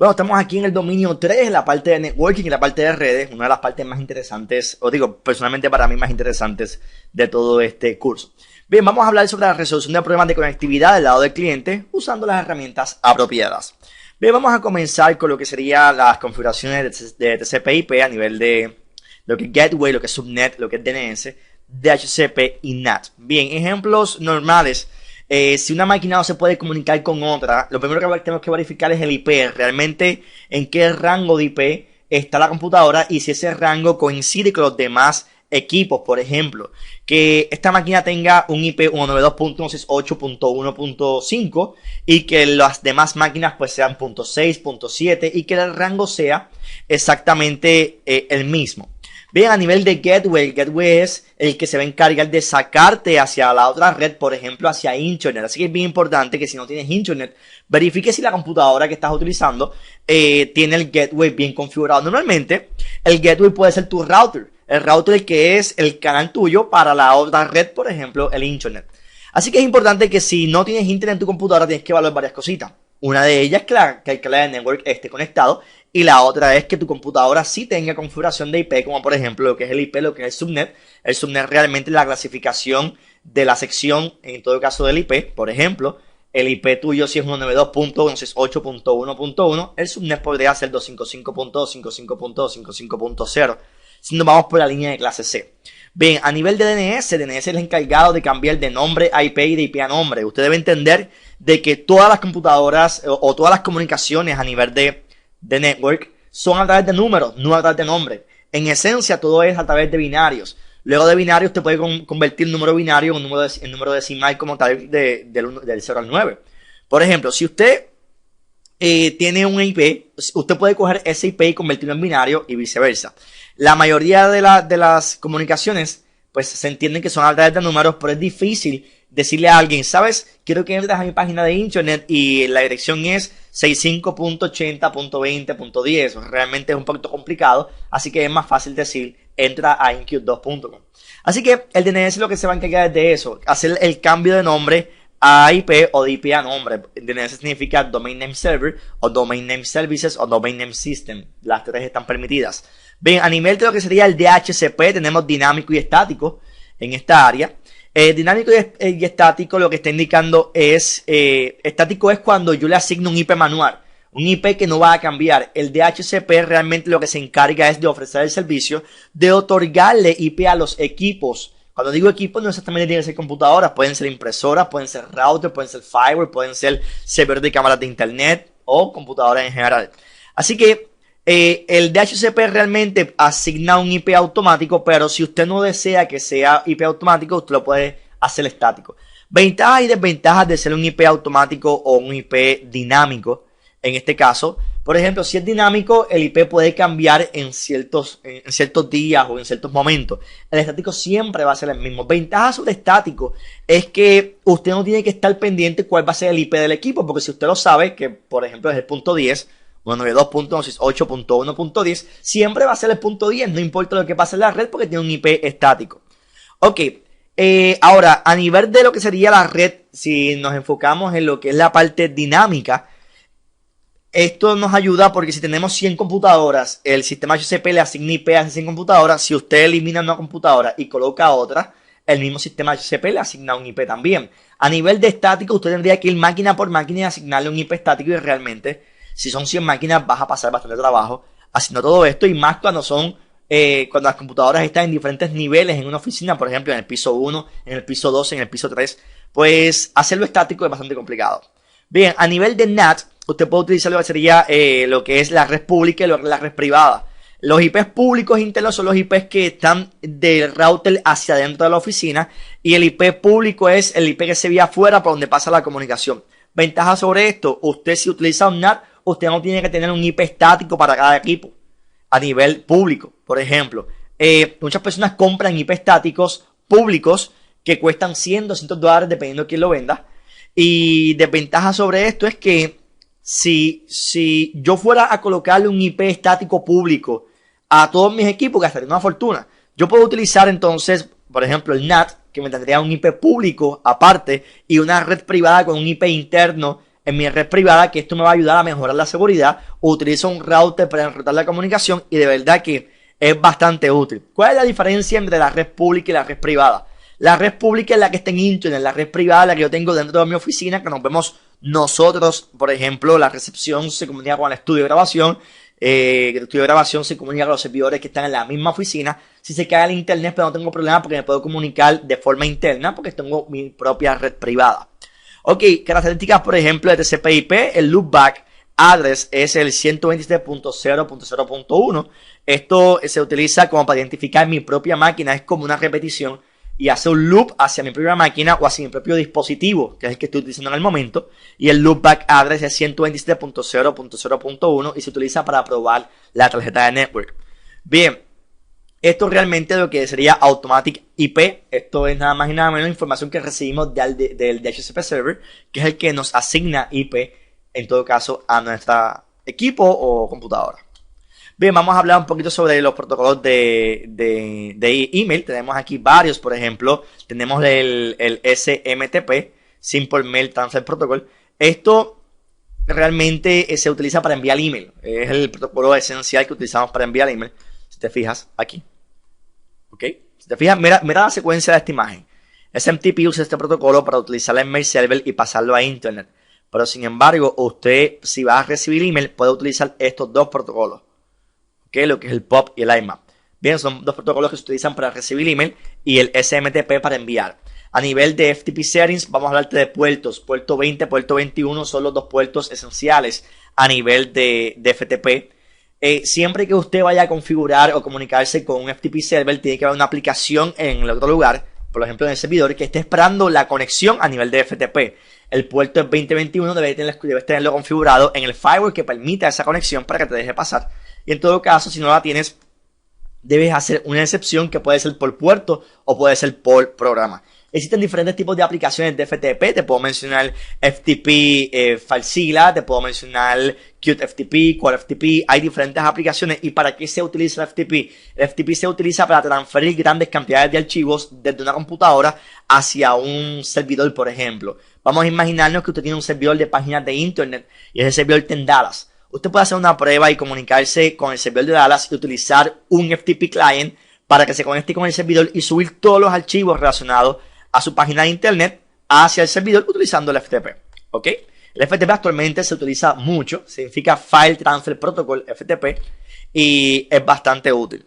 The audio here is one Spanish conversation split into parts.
Bueno, estamos aquí en el dominio 3, la parte de networking y la parte de redes, una de las partes más interesantes, o digo, personalmente para mí más interesantes de todo este curso. Bien, vamos a hablar sobre la resolución de problemas de conectividad del lado del cliente usando las herramientas apropiadas. Bien, vamos a comenzar con lo que serían las configuraciones de TCP/IP a nivel de lo que es Gateway, lo que es Subnet, lo que es DNS, DHCP y NAT. Bien, ejemplos normales. Si una máquina no se puede comunicar con otra, lo primero que tenemos que verificar es el IP, realmente en qué rango de IP está la computadora y si ese rango coincide con los demás equipos. Por ejemplo, que esta máquina tenga un IP 192.168.1.5 y que las demás máquinas pues sean .6, .7 y que el rango sea exactamente el mismo. Bien, a nivel de Gateway, el Gateway es el que se va a encargar de sacarte hacia la otra red, por ejemplo, hacia Internet. Así que es bien importante que si no tienes Internet, verifique si la computadora que estás utilizando tiene el Gateway bien configurado. Normalmente, el Gateway puede ser tu router. El router que es el canal tuyo para la otra red, por ejemplo, el Internet. Así que es importante que si no tienes Internet en tu computadora, tienes que evaluar varias cositas. Una de ellas es que el canal de network esté conectado. Y la otra es que tu computadora sí tenga configuración de IP, como por ejemplo lo que es el IP, lo que es el subnet. El subnet realmente es la clasificación de la sección, en todo caso del IP. Por ejemplo, el IP tuyo si es 192.168.1.1, el subnet podría ser 255.255.255.0. Si nos vamos por la línea de clase C. Bien, a nivel de DNS es el encargado de cambiar de nombre a IP y de IP a nombre. Usted debe entender de que todas las computadoras o todas las comunicaciones a nivel de network son a través de números, no a través de nombres. En esencia, todo es a través de binarios. Luego de binarios, usted puede convertir el número binario en número decimal como tal del 0 al 9. Por ejemplo, si usted tiene un IP, usted puede coger ese IP y convertirlo en binario y viceversa. La mayoría de las comunicaciones, pues se entienden que son a través de números, pero es difícil decirle a alguien, ¿sabes? Quiero que entres a mi página de internet y la dirección es 65.80.20.10. Realmente es un poquito complicado, así que es más fácil decir, entra a inq2.com. Así que el DNS lo que se va a encargar es de eso, hacer el cambio de nombre a IP o de IP a nombre. DNS significa Domain Name Server o Domain Name Services o Domain Name System. Las tres están permitidas. Bien, a nivel de lo que sería el DHCP tenemos dinámico y estático en esta área. Dinámico y estático lo que está indicando es, estático es cuando yo le asigno un IP manual, un IP que no va a cambiar. El DHCP realmente lo que se encarga es de ofrecer el servicio de otorgarle IP a los equipos. Cuando digo equipos no exactamente tienen que ser computadoras, pueden ser impresoras, pueden ser routers, pueden ser firewall, pueden ser servidores de cámaras de internet o computadoras en general. Así que el DHCP realmente asigna un IP automático, pero si usted no desea que sea IP automático, usted lo puede hacer estático. Ventajas y desventajas de ser un IP automático o un IP dinámico. En este caso, por ejemplo, si es dinámico, el IP puede cambiar en ciertos días o en ciertos momentos. El estático siempre va a ser el mismo. Ventaja sobre estático es que usted no tiene que estar pendiente cuál va a ser el IP del equipo, porque si usted lo sabe, que por ejemplo es el punto 10, 192.168.1.10, siempre va a ser el punto 10, no importa lo que pase en la red porque tiene un IP estático. Ok, ahora a nivel de lo que sería la red, si nos enfocamos en lo que es la parte dinámica, esto nos ayuda porque si tenemos 100 computadoras, el sistema HCP le asigna IP a esas 100 computadoras. Si usted elimina una computadora y coloca otra, el mismo sistema HCP le asigna un IP también. A nivel de estático, usted tendría que ir máquina por máquina y asignarle un IP estático y realmente, si son 100 máquinas, vas a pasar bastante trabajo haciendo todo esto y más cuando cuando las computadoras están en diferentes niveles en una oficina, por ejemplo, en el piso 1, en el piso 2, en el piso 3, pues hacerlo estático es bastante complicado. Bien, a nivel de NAT, usted puede utilizar lo que sería lo que es la red pública y lo que es la red privada. Los IPs públicos internos son los IPs que están del router hacia adentro de la oficina y el IP público es el IP que se ve afuera por donde pasa la comunicación. Ventaja sobre esto, usted si utiliza un NAT, usted no tiene que tener un IP estático para cada equipo a nivel público. Por ejemplo, muchas personas compran IP estáticos públicos que cuestan $100, $200 dependiendo de quién lo venda. Y desventaja sobre esto es que si yo fuera a colocarle un IP estático público a todos mis equipos, gastaría una fortuna. Yo puedo utilizar entonces, por ejemplo, el NAT, que me tendría un IP público aparte y una red privada con un IP interno en mi red privada, que esto me va a ayudar a mejorar la seguridad. Utilizo un router para enrutar la comunicación y de verdad que es bastante útil. ¿Cuál es la diferencia entre la red pública y la red privada? La red pública es la que está en internet, la red privada es la que yo tengo dentro de mi oficina, que nos vemos nosotros. Por ejemplo, la recepción se comunica con el estudio de grabación, el estudio de grabación se comunica con los servidores que están en la misma oficina. Si se cae el internet, pero no tengo problema porque me puedo comunicar de forma interna porque tengo mi propia red privada. Ok, características, por ejemplo, de TCP/IP, el loopback address es el 127.0.0.1. Esto se utiliza como para identificar mi propia máquina, es como una repetición y hace un loop hacia mi propia máquina o hacia mi propio dispositivo, que es el que estoy utilizando en el momento. Y el loopback address es 127.0.0.1 y se utiliza para probar la tarjeta de network. Bien, esto realmente es lo que sería Automatic IP. Esto es nada más y nada menos información que recibimos del DHCP server, que es el que nos asigna IP, en todo caso, a nuestro equipo o computadora. Bien, vamos a hablar un poquito sobre los protocolos de email. Tenemos aquí varios, por ejemplo, tenemos el SMTP, Simple Mail Transfer Protocol. Esto realmente se utiliza para enviar email. Es el protocolo esencial que utilizamos para enviar email. Si te fijas aquí. ¿Ok? Si te fijas, mira la secuencia de esta imagen. SMTP usa este protocolo para utilizar el mail server y pasarlo a internet. Pero sin embargo, usted, si va a recibir email, puede utilizar estos dos protocolos. ¿Okay? Lo que es el POP y el IMAP. Bien, son dos protocolos que se utilizan para recibir email y el SMTP para enviar. A nivel de FTP settings, vamos a hablarte de puertos. Puerto 20, puerto 21 son los dos puertos esenciales a nivel de FTP. Siempre que usted vaya a configurar o comunicarse con un FTP server, tiene que haber una aplicación en el otro lugar, por ejemplo en el servidor, que esté esperando la conexión a nivel de FTP. El puerto es 2021, debes tenerlo configurado en el firewall que permita esa conexión para que te deje pasar. Y en todo caso, si no la tienes, debes hacer una excepción que puede ser por puerto o puede ser por programa. Existen diferentes tipos de aplicaciones de FTP. Te puedo mencionar FTP FileZilla, te puedo mencionar Qt FTP, Quad FTP. Hay diferentes aplicaciones. ¿Y para qué se utiliza el FTP? El FTP se utiliza para transferir grandes cantidades de archivos desde una computadora hacia un servidor, por ejemplo. Vamos a imaginarnos que usted tiene un servidor de páginas de internet y ese servidor está en Dallas. Usted puede hacer una prueba y comunicarse con el servidor de Dallas y utilizar un FTP client para que se conecte con el servidor y subir todos los archivos relacionados a su página de internet hacia el servidor utilizando el FTP. ¿Ok? El FTP actualmente se utiliza mucho, significa File Transfer Protocol, FTP, y es bastante útil.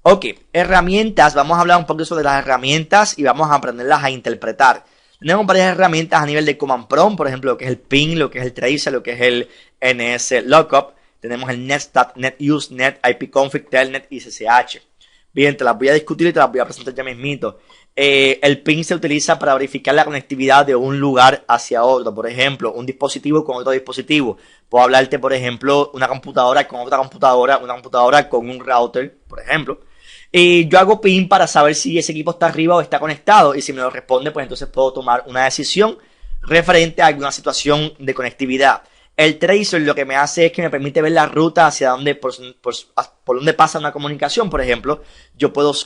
Ok, herramientas, vamos a hablar un poco sobre las herramientas y vamos a aprenderlas a interpretar. Tenemos varias herramientas a nivel de Command Prompt, por ejemplo, lo que es el ping, lo que es el tracer, lo que es el NS Lookup. Tenemos el netstat, netuse, net, ipconfig, telnet y ssh. Bien, te las voy a discutir y te las voy a presentar ya mismito. El ping se utiliza para verificar la conectividad de un lugar hacia otro. Por ejemplo, un dispositivo con otro dispositivo. Puedo hablarte, por ejemplo, una computadora con otra computadora, una computadora con un router, por ejemplo. Yo hago ping para saber si ese equipo está arriba o está conectado. Y si me lo responde, pues entonces puedo tomar una decisión referente a alguna situación de conectividad. El tracer lo que me hace es que me permite ver la ruta hacia donde, por donde pasa una comunicación. Por ejemplo,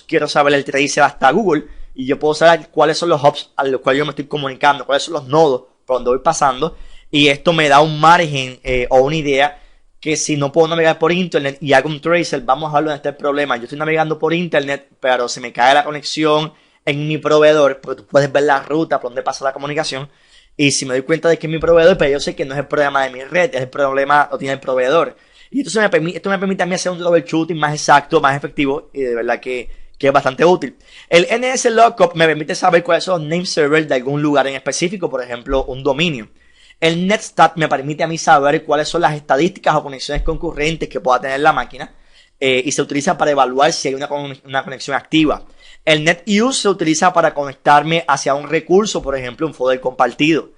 quiero saber el tracer hasta Google y yo puedo saber cuáles son los hubs a los cuales yo me estoy comunicando, cuáles son los nodos por donde voy pasando. Y esto me da un margen o una idea que si no puedo navegar por internet y hago un tracer, vamos a hablar de este problema. Yo estoy navegando por internet, pero se me cae la conexión en mi proveedor, porque tú puedes ver la ruta por donde pasa la comunicación. Y si me doy cuenta de que es mi proveedor, pero yo sé que no es el problema de mi red, es el problema lo tiene el proveedor. Y esto me permite a mí hacer un troubleshooting más exacto, más efectivo, y de verdad que es bastante útil. El NS Lookup me permite saber cuáles son los name servers de algún lugar en específico, por ejemplo, un dominio. El netstat me permite a mí saber cuáles son las estadísticas o conexiones concurrentes que pueda tener la máquina, y se utiliza para evaluar si hay una conexión activa. El netuse se utiliza para conectarme hacia un recurso, por ejemplo, un folder compartido.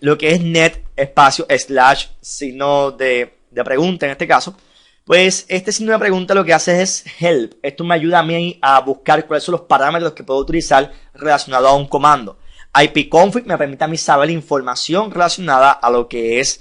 Lo que es net, espacio, slash, signo de pregunta en este caso. Pues este signo de pregunta lo que hace es help. Esto me ayuda a mí a buscar cuáles son los parámetros que puedo utilizar relacionados a un comando. ipconfig me permite a mí saber información relacionada a lo que es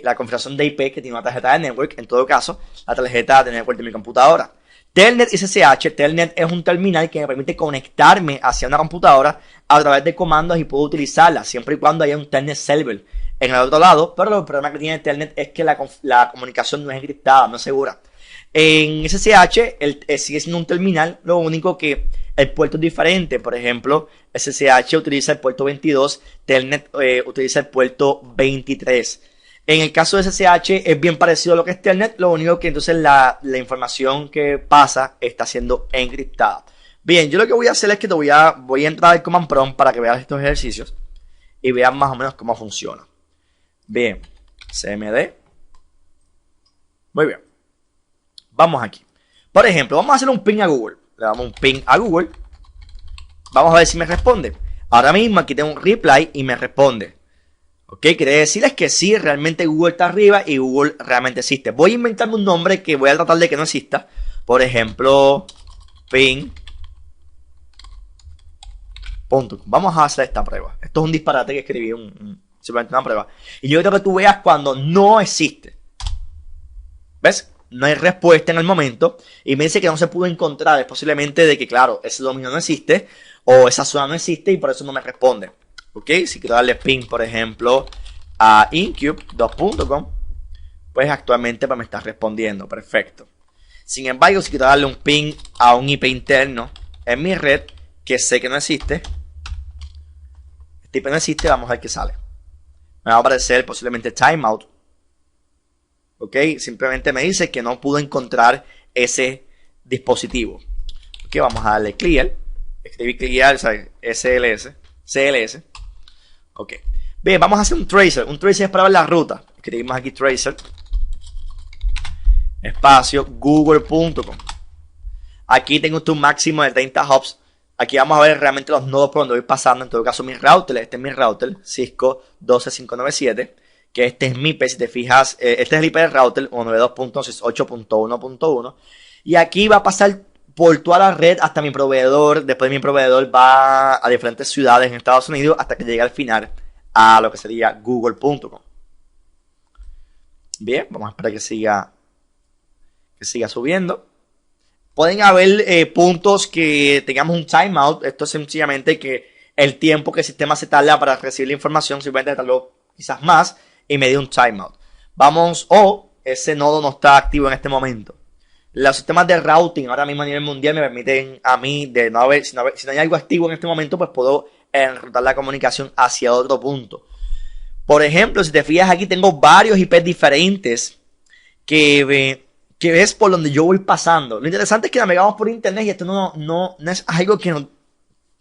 la configuración de IP que tiene una tarjeta de network, en todo caso, la tarjeta de network de mi computadora. Telnet y SSH. Telnet es un terminal que me permite conectarme hacia una computadora a través de comandos y puedo utilizarla siempre y cuando haya un Telnet server en el otro lado. Pero el problema que tiene Telnet es que la comunicación no es encriptada, no es segura. En SSH sigue siendo un terminal, lo único que el puerto es diferente. Por ejemplo, SSH utiliza el puerto 22, Telnet utiliza el puerto 23. En el caso de SSH es bien parecido a lo que es Telnet, lo único que entonces la información que pasa está siendo encriptada. Bien, yo lo que voy a hacer es que voy a entrar al Command Prompt para que veas estos ejercicios y veas más o menos cómo funciona. Bien, cmd. Muy bien. Vamos aquí. Por ejemplo, vamos a hacer un ping a Google. Le damos un ping a Google. Vamos a ver si me responde. Ahora mismo aquí tengo un reply y me responde. Ok, quiere decirles que sí, realmente Google está arriba y Google realmente existe. Voy a inventarme un nombre que voy a tratar de que no exista. Por ejemplo, ping.com. Vamos a hacer esta prueba. Esto es un disparate que escribí, simplemente una prueba. Y yo quiero que tú veas cuando no existe. ¿Ves? No hay respuesta en el momento y me dice que no se pudo encontrar. Es posiblemente de que, claro, ese dominio no existe o esa zona no existe y por eso no me responde. Ok, si quiero darle ping, por ejemplo, a incube.com, pues actualmente me está respondiendo. Perfecto. Sin embargo, si quiero darle un ping a un IP interno en mi red, que sé que no existe, este IP no existe, vamos a ver qué sale. Me va a aparecer posiblemente timeout. Ok, simplemente me dice que no pudo encontrar ese dispositivo. Ok, vamos a darle clear. Escribir clear, CLS. Ok. Bien, vamos a hacer un tracer. Un tracer es para ver la ruta. Escribimos aquí tracer. Espacio google.com. Aquí tengo un máximo de 30 hubs. Aquí vamos a ver realmente los nodos por donde voy pasando. En todo caso, mi router. Este es mi router. Cisco 12597. Que este es mi IP. Si te fijas, este es el IP del router. 192.168.1.1. Y aquí va a pasar por toda la red hasta mi proveedor. Después de mi proveedor va a diferentes ciudades en Estados Unidos hasta que llegue al final a lo que sería google.com. Bien, vamos a esperar que siga subiendo. Pueden haber puntos que tengamos un timeout. Esto es sencillamente que el tiempo que el sistema se tarda para recibir la información simplemente tardó quizás más y me dio un timeout. Vamos, ese nodo no está activo en este momento. Los sistemas de routing ahora mismo a nivel mundial me permiten a mí de no haber, si no hay algo activo en este momento, pues puedo enrutar la comunicación hacia otro punto. Por ejemplo, si te fijas aquí tengo varios IPs diferentes que ves por donde yo voy pasando. Lo interesante es que navegamos por internet y esto no es algo que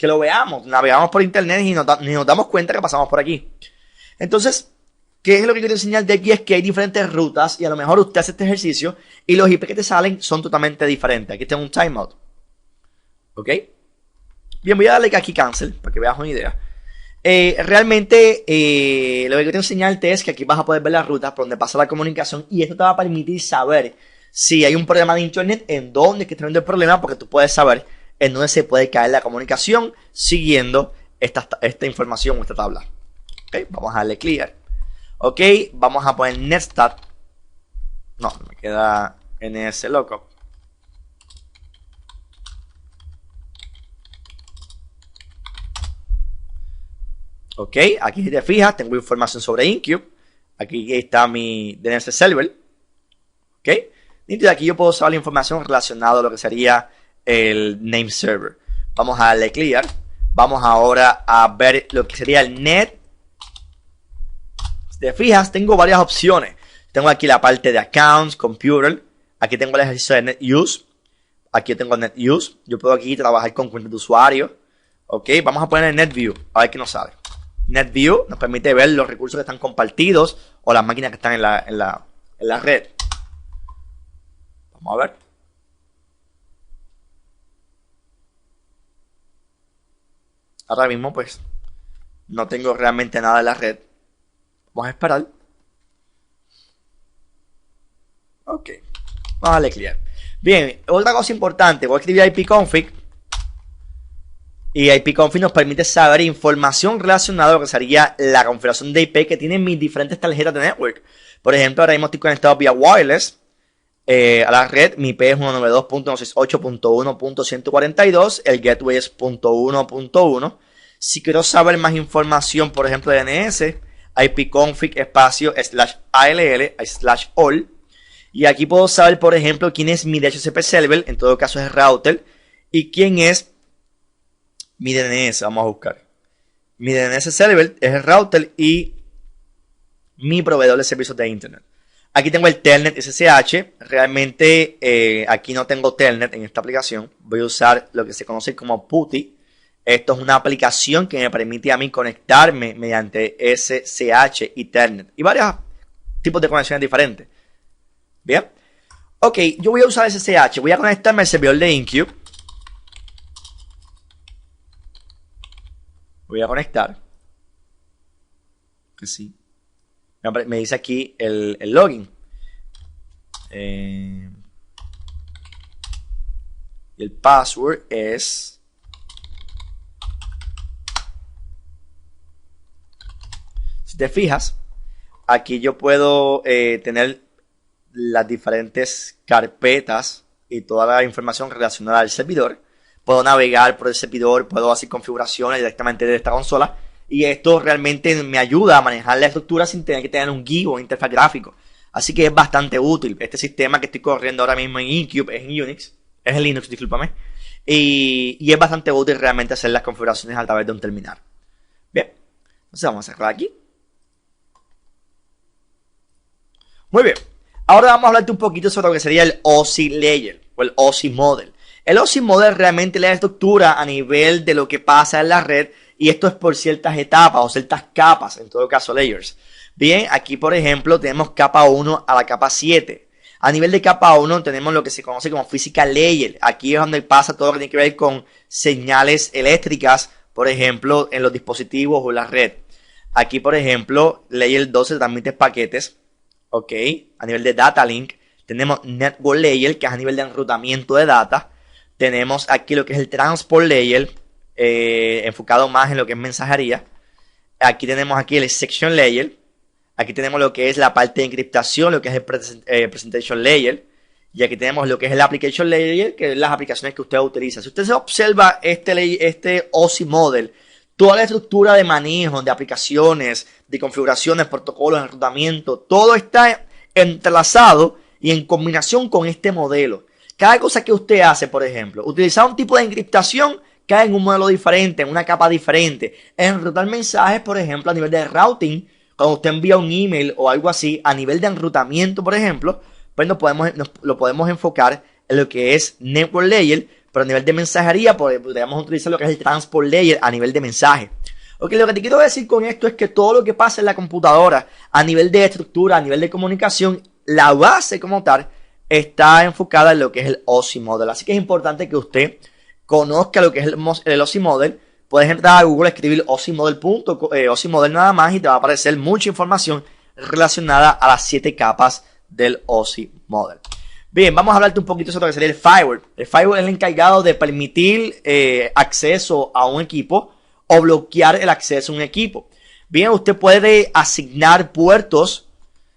lo veamos. Navegamos por internet y ni nos damos cuenta que pasamos por aquí. Entonces, ¿qué es lo que quiero enseñar de aquí? Es que hay diferentes rutas y a lo mejor usted hace este ejercicio y los IP que te salen son totalmente diferentes. Aquí tengo un timeout. ¿Ok? Bien, voy a darle aquí cancel para que veas una idea. Realmente lo que quiero enseñarte es que aquí vas a poder ver las rutas por donde pasa la comunicación y esto te va a permitir saber si hay un problema de internet, en dónde es que está viendo el problema, porque tú puedes saber en dónde se puede caer la comunicación siguiendo esta información o esta tabla. ¿Ok? Vamos a darle clear. Ok, vamos a poner netstat. No, me queda nslookup. Ok, aquí si te fijas, tengo información sobre Incube. Aquí está mi DNS server. Ok, y de aquí yo puedo saber la información relacionada a lo que sería el name server. Vamos a darle clear. Vamos ahora a ver lo que sería el net. Si te fijas, tengo varias opciones. Tengo aquí la parte de accounts, computer. Aquí tengo el ejercicio de net use. Aquí tengo net use. Yo puedo aquí trabajar con cuentas de usuario. Ok, vamos a poner el NetView. A ver qué nos sale. NetView nos permite ver los recursos que están compartidos o las máquinas que están en la red. Vamos a ver. Ahora mismo pues no tengo realmente nada en la red. Vamos a esperar. Ok. Vamos a darle clear. Bien, otra cosa importante. Voy a escribir ipconfig. Y ipconfig nos permite saber información relacionada a lo que sería la configuración de IP que tienen mis diferentes tarjetas de network. Por ejemplo, ahora mismo estoy conectado vía wireless a la red. Mi IP es 192.168.1.142. El gateway es .1.1. Si quiero saber más información, por ejemplo, de DNS, ipconfig espacio /all/all. Y aquí puedo saber, por ejemplo, quién es mi DHCP server, en todo caso es router, y quién es mi DNS. Vamos a buscar. Mi DNS server es el router y mi proveedor de servicios de internet. Aquí tengo el Telnet SSH. Realmente aquí no tengo Telnet en esta aplicación. Voy a usar lo que se conoce como PuTTY. Esto es una aplicación que me permite a mí conectarme mediante SSH y Telnet. Y varios tipos de conexiones diferentes. Bien. Ok, yo voy a usar SSH. Voy a conectarme al servidor de Incube. Voy a conectar. Que sí. Me dice aquí el login. Y el password es... Si te fijas, aquí yo puedo tener las diferentes carpetas y toda la información relacionada al servidor. Puedo navegar por el servidor, puedo hacer configuraciones directamente desde esta consola. Y esto realmente me ayuda a manejar la estructura sin tener que tener un GUI o un interfaz gráfico. Así que es bastante útil. Este sistema que estoy corriendo ahora mismo en Incube es en Unix. Es en Linux, discúlpame. Y es bastante útil realmente hacer las configuraciones a través de un terminal. Bien. Entonces vamos a cerrar aquí. Muy bien. Ahora vamos a hablarte un poquito sobre lo que sería el OSI Layer o el OSI Model. El OSI Model realmente le da estructura a nivel de lo que pasa en la red. Y esto es por ciertas etapas o ciertas capas, en todo caso layers. Bien, aquí por ejemplo tenemos capa 1 a la capa 7. A nivel de capa 1 tenemos lo que se conoce como Physical Layer. Aquí es donde pasa todo lo que tiene que ver con señales eléctricas, por ejemplo, en los dispositivos o la red. Aquí por ejemplo, Layer 12 transmite paquetes. Ok, a nivel de Data Link. Tenemos Network Layer, que es a nivel de enrutamiento de data. Tenemos aquí lo que es el Transport Layer, enfocado más en lo que es mensajería. Aquí tenemos aquí el Section Layer. Aquí tenemos lo que es la parte de encriptación, lo que es el Presentation Layer. Y aquí tenemos lo que es el Application Layer, que es las aplicaciones que usted utiliza. Si usted se observa este OSI Model, toda la estructura de manejo de aplicaciones, de configuraciones, protocolos, enrutamiento, todo está entrelazado y en combinación con este modelo. Cada cosa que usted hace, por ejemplo, utilizar un tipo de encriptación, cae en un modelo diferente, en una capa diferente. Enrutar mensajes, por ejemplo, a nivel de routing, cuando usted envía un email o algo así, a nivel de enrutamiento, por ejemplo, pues lo podemos enfocar en lo que es Network Layer, pero a nivel de mensajería podríamos utilizar lo que es el Transport Layer a nivel de mensaje. Ok, lo que te quiero decir con esto es que todo lo que pasa en la computadora, a nivel de estructura, a nivel de comunicación, la base como tal, está enfocada en lo que es el OSI Model. Así que es importante que usted conozca lo que es el OSI Model. Puedes entrar a Google, escribir OSI Model nada más y te va a aparecer mucha información relacionada a las 7 capas del OSI Model. Bien, vamos a hablarte un poquito sobre lo que sería el firewall. El firewall es el encargado de permitir acceso a un equipo o bloquear el acceso a un equipo. Bien, usted puede asignar puertos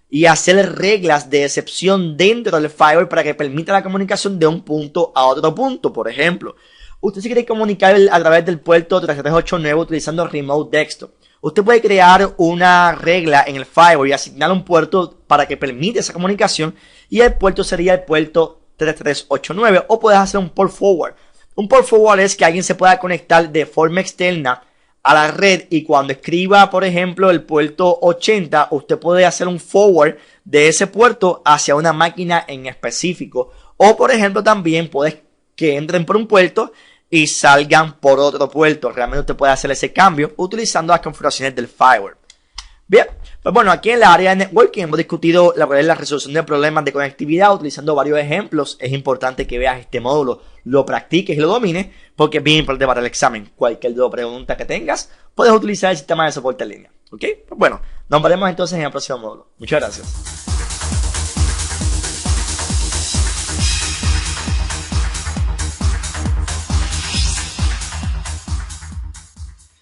y hacer reglas de excepción dentro del firewall para que permita la comunicación de un punto a otro punto. Por ejemplo, usted se quiere comunicar a través del puerto 3389 utilizando Remote Desktop. Usted puede crear una regla en el firewall y asignar un puerto para que permita esa comunicación y el puerto sería el puerto 3389 o puedes hacer un port forward. Un port forward es que alguien se pueda conectar de forma externa a la red y cuando escriba, por ejemplo, el puerto 80, usted puede hacer un forward de ese puerto hacia una máquina en específico. O, por ejemplo, también puedes que entren por un puerto y salgan por otro puerto. Realmente usted puede hacer ese cambio utilizando las configuraciones del firewall. Bien, pues bueno, aquí en la área de networking hemos discutido la resolución de problemas de conectividad utilizando varios ejemplos. Es importante que veas este módulo, lo practiques y lo domines porque es bien importante para el examen. Cualquier pregunta que tengas, puedes utilizar el sistema de soporte en línea. ¿Ok? Pues bueno, nos veremos entonces en el próximo módulo. Muchas gracias.